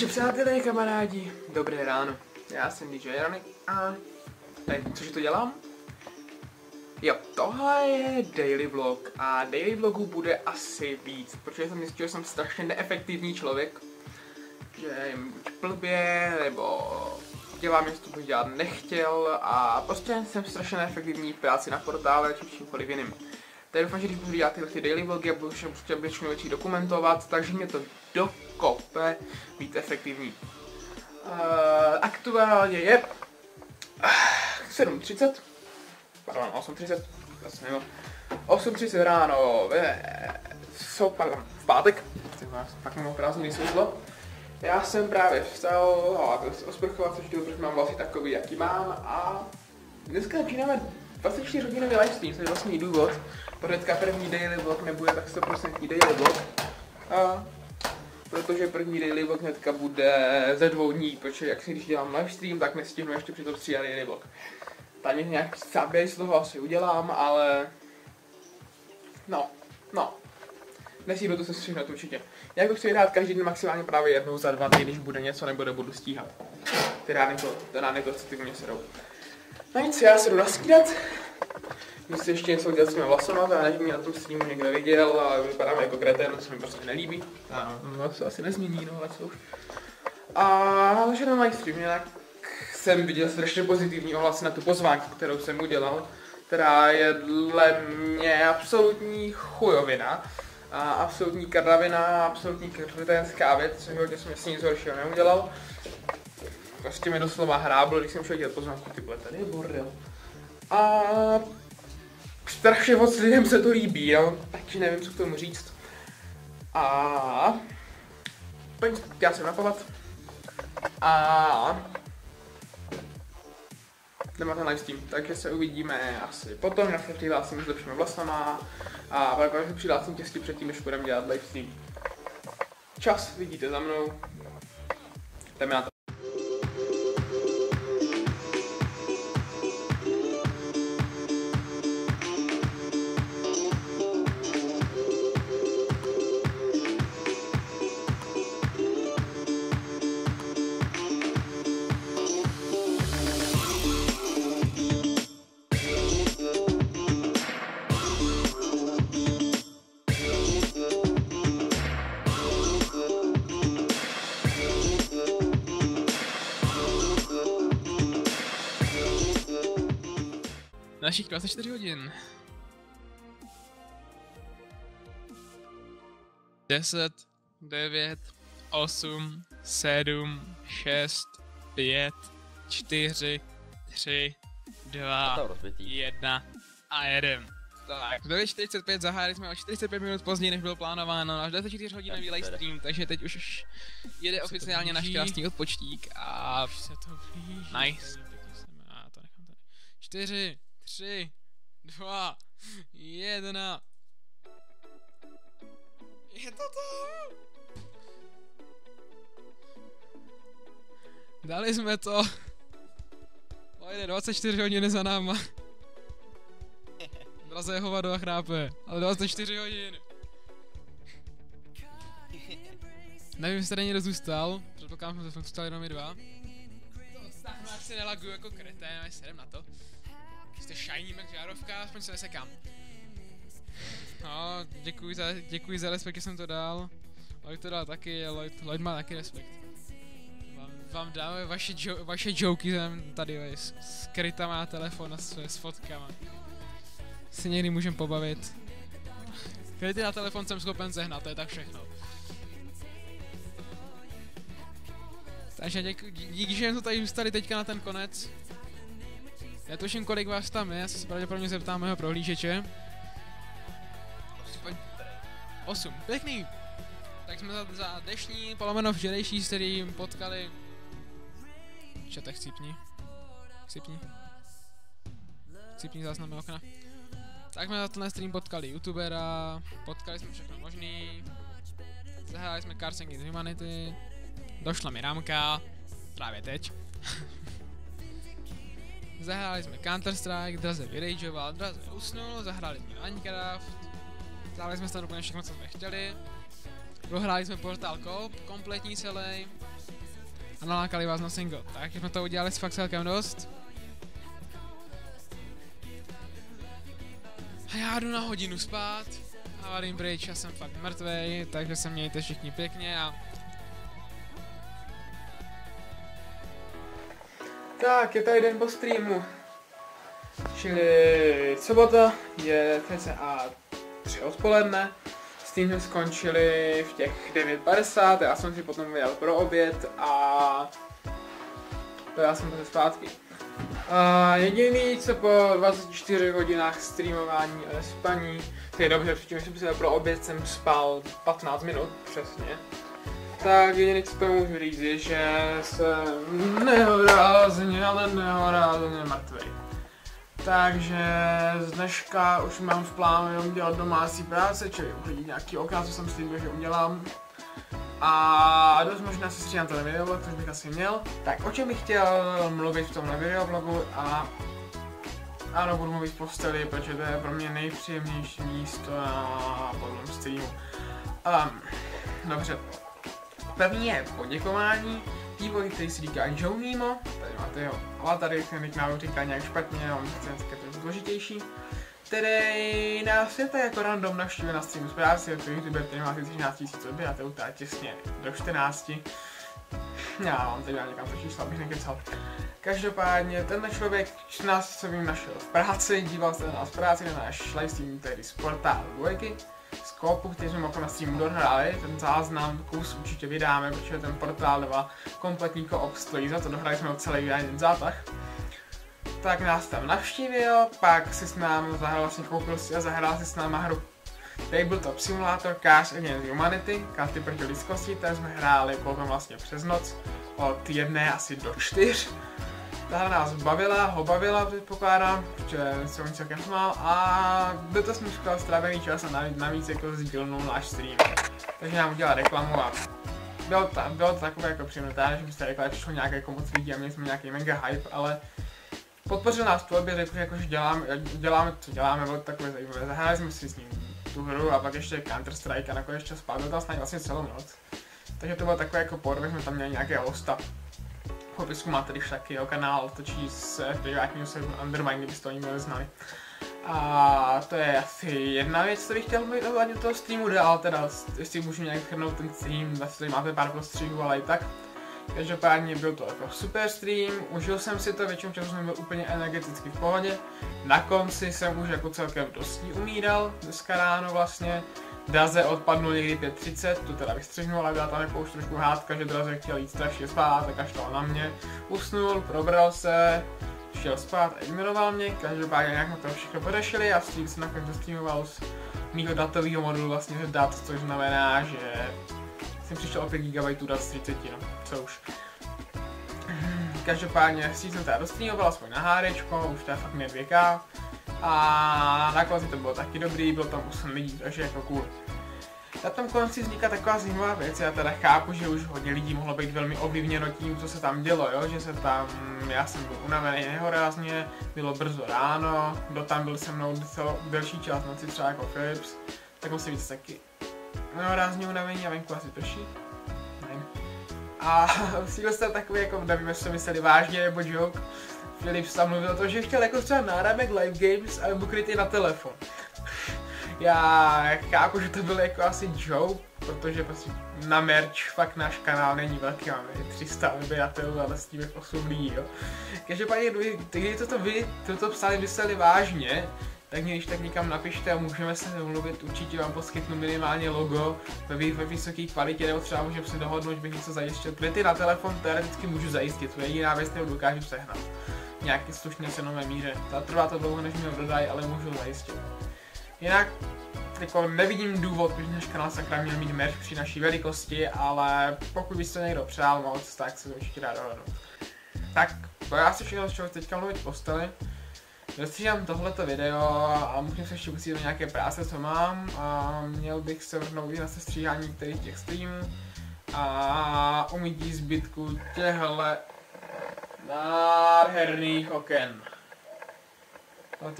Takže přátelé, kamarádi, dobré ráno. Já jsem DJ Jaronek a cože to dělám? Jo, tohle je daily vlog a daily vlogu bude asi víc, protože jsem zjistil, že jsem strašně neefektivní člověk, že jim buď blbě, nebo dělám něco, co bych dělat nechtěl a prostě jsem strašně neefektivní v práci na portále či čímkoliv jiným. Tak doufám, že když budu dělat tyhle daily vlogy a budu prostě většinou věcí dokumentovat, takže mě to dokope být efektivní. Aktuálně je 7:30, pardon, 8:30, vlastně jo, 8:30 ráno v pátek, pak mám krásný světlo. Já jsem právě vstal a osprchovat se chtěl, protože mám vlasy takový, jaký mám a dneska začínáme 24-hodinový livestream, což je vlastně důvod, protože dneska první daily vlog nebude tak 100% daily vlog. Protože první daily vlog hnedka bude ze 2 dní, protože jak si když dělám livestream, tak nestihnu ještě přitom stříhat daily vlog. Tady nějak záběr z toho asi udělám, ale no. Nesídu to se střihnout určitě. Já to chci dát každý den maximálně právě jednou za 2 dny, když bude něco nebo nebudu stíhat. Ty rány to ty mě serou. No nic, já se jdu naskýdat. Když si ještě něco udělat s těmi vlasama, to já nevím, mě na tom streamu někdo viděl a vypadám jako kretén, to se mi prostě nelíbí. No, se asi nezmění, no ale co už. A že na livestream, jinak jsem viděl strašně pozitivní ohlasy na tu pozvánku, kterou jsem udělal, která je dle mě absolutní chujovina. A absolutní kardavina, absolutní kreténská věc, což hodně jsem si nic horšího neudělal. Prostě mi doslova hráblo, když jsem šel dělat pozvánku, tyhle, tady je bordel. A strašně moc lidem se to líbí, jo, takže nevím, co k tomu říct. A já jsem napovat. A jdeme ten livestream, takže se uvidíme asi potom, jak se přihlásím s lepšími vlasama a pak se přihlásím těsně předtím, než budeme dělat livestream. Čas vidíte za mnou, jdeme na to. Našich 24 hodin. 10, 9, 8, 7, 6, 5, 4, 3, 2, 1 a 1. Tak, 9:45 zahájili jsme o 45 minut později, než bylo plánováno, až 24 hodinový livestream, takže teď už jede oficiálně náš krásný odpočtík a se to blíží. Nice. 4, 3, 2, 1. Je to tam! Dali jsme to. Pojde 24 hodin za náma. Draze je hovado a chrápe, ale 24 hodin. Nevím, jestli tady někdo zůstal. Předpokládám, že jsme zůstali jenom my dva. Tak se nelaguju jako kretén, ale sedem na to. Jste shiny jak žárovka, aspoň se nesekám. No, děkuji za respekt, že jsem to dal. Lloyd to dal taky, Lloyd má taky respekt. Vám dáme vaše joky tady s krytama na telefon a s fotkama. Si někdy můžem pobavit. Kryty na telefon jsem schopen sehnat, to je tak všechno. Takže díky, že jsme tady zůstali teďka na ten konec. Já tuším, kolik vás tam je, já se pravděpodobně zeptám mého prohlížeče. 8, pěkný! Tak jsme za dnešní, polomeno včerejší stream potkali... Čete, chcípni. Chcípni záznamy okna. Tak jsme za tenhle stream potkali youtubera, potkali jsme všechno možný. Zahráli jsme Cards Against Humanity. Došla mi rámka, právě teď. Zahráli jsme Counter Strike, Draze vyrageoval, Draze usnul, zahráli jsme Minecraft. Zahráli jsme snad úplně všechno, co jsme chtěli. Prohráli jsme Portal Co-op, kompletní celý. a nalákali vás na single. Tak jsme to udělali s fakt celkem dost. A já jdu na hodinu spát a varím pryč, já jsem fakt mrtvej, takže se mějte všichni pěkně a... Tak, je tady den po streamu. Čili sobota je cca 3 odpoledne. S tím jsme skončili v těch 9:50, já jsem si potom vyjel pro oběd a já jsem zase zpátky. A jediný, co po 24 hodinách streamování a spaní, to je dobře, předtím, když jsem si pro oběd, jsem spal 15 minut přesně. Tak jediný, co to můžu říct, je, že jsem nehorázně, ale nehorázně mrtvej. Takže z dneška už mám v plánu jenom dělat domácí práce, čili uklidit nějaký okna, co jsem s tím, že udělám. A dost možná se střídám tenhle videoblog, což bych asi měl. Tak o čem bych chtěl mluvit v tomhle videoblogu a ano, budu mluvit v posteli, protože to je pro mě nejpříjemnější místo na podlom streamu. Dobře. První je poděkování týmovi, který si říká Joe Nemo, tady máte jeho avatary, který náhodou říká nějak špatně, on chce trochu důležitější, který nás je to jako random navštívil na streamu z práce, jako youtuber, který má 13 000 odběratelů, teda těsně do 14. Já mám teď někam to číslo, abych nekecal. Každopádně tenhle člověk 14 co vím našel v práci, díval se na nás v práci, na náš livestream, tedy z portálu Dvojky. Z kópu, který jsme na streamu dohráli, ten záznam kus určitě vydáme, protože ten portál dva kompletní koop stojí za to, dohráli jsme ho celý jeden zátah. Tak nás tam navštívil, pak si s námi zahrál, vlastně koupil si a zahrál si s náma hru Tabletop Simulator Cars Against Humanity, karty proti lidskosti, které jsme hráli potom vlastně přes noc, od 1 asi do 4. Ta hra nás bavila, předpokládám, protože jsem mi celkem smál a byl to smíškal strávený čas a navíc jako sdílnul náš stream. Takže nám udělal reklamu a bylo to takové jako příjemné, že byste řekla, že přišlo nějaké jako moc lidí a měli jsme nějaký mega hype, ale podpořil nás to, aby řekl, že děláme, co děláme, bylo to takové zajímavé. Zahráli jsme si s ním tu hru a pak ještě Counter Strike a nakonec ještě spát, byl tam snad vlastně celou noc. Takže to bylo takové jako porve, jsme tam měli nějaké hosta. V popisku máte když taky jeho kanál, točí z privátního serveru Undermine, kdybyste to nikdo neznali. A to je asi jedna věc, co bych chtěl mluvit ohledně toho streamu dál, teda jestli můžu nějak shrnout ten stream, tady máte pár prostředků, ale i tak. Každopádně byl to jako super stream, užil jsem si to, většinou času jsem byl úplně energeticky v pohodě. Na konci jsem už jako celkem dostí umíral, dneska ráno vlastně. Draze odpadnul někdy 5:30, to teda vystřihnul, ale byla tam jako už trošku hádka, že Draze chtěl jít strašně spát, tak až to na mě. Usnul, probral se, šel spát a ignoroval mě, každopádně nějak jsme to všechno podešili a stream se nakonec dostreamoval z mýho datového modulu vlastně dat, což znamená, že jsem přišel o 5 GB dat z 30, no, co už. Každopádně stream jsem teda dostreamoval aspoň na HDčko, už to je fakt mě 2K. A na konci to bylo taky dobrý, bylo tam 8 lidí, takže jako cool. Na tom konci vzniká taková zajímavá věc, já teda chápu, že už hodně lidí mohlo být velmi ovlivněno tím, co se tam dělo, jo? Že se tam, já jsem byl unavený nehorázně, bylo brzo ráno, kdo tam byl se mnou delší čas noci, třeba jako Philips, tak musí být taky nehorázně unavený a venku asi prší. Nevím. A cíl jste takový, jako nevím, jestli to mysleli vážně nebo joke. Philips tam mluvil o tom, že chtěl jako třeba náramek live games a nebo krytý na telefon. Já chápu, že to byl jako asi joke, protože prostě na merch fakt náš kanál není velký, máme 300 odběratelů, ale s tím 8 lidí, jo. Každopádně, když toto psali mysleli vážně, tak mě když tak někam napište a můžeme se domluvit, určitě vám poskytnu minimálně logo ve vysoké kvalitě, nebo třeba můžeme si dohodnout, že bych něco zajistil. Kryty na telefon teoreticky můžu zajistit, to je jediná věc, kterou dokážu sehnat. Nějaké slušné cenové míře. Trvá to dlouho, než mi ho dodají, ale můžu zajistit. Jinak jako nevidím důvod, proč náš kanál sakra měl mít merch při naší velikosti, ale pokud byste někdo přál moc, tak se to určitě dá dohodnout. Tak, to já si všechno, z čeho teďka mluvit v posteli. Dostříhám tohleto video a musím se ještě pustit do nějaké práce, co mám. A měl bych se vrhnout i na sestříhání některých těch streamů a umytí zbytku těchhle nádherných oken. Ale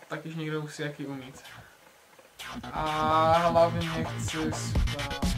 takyž někdo musí jaký umít. A hlavně chci spát.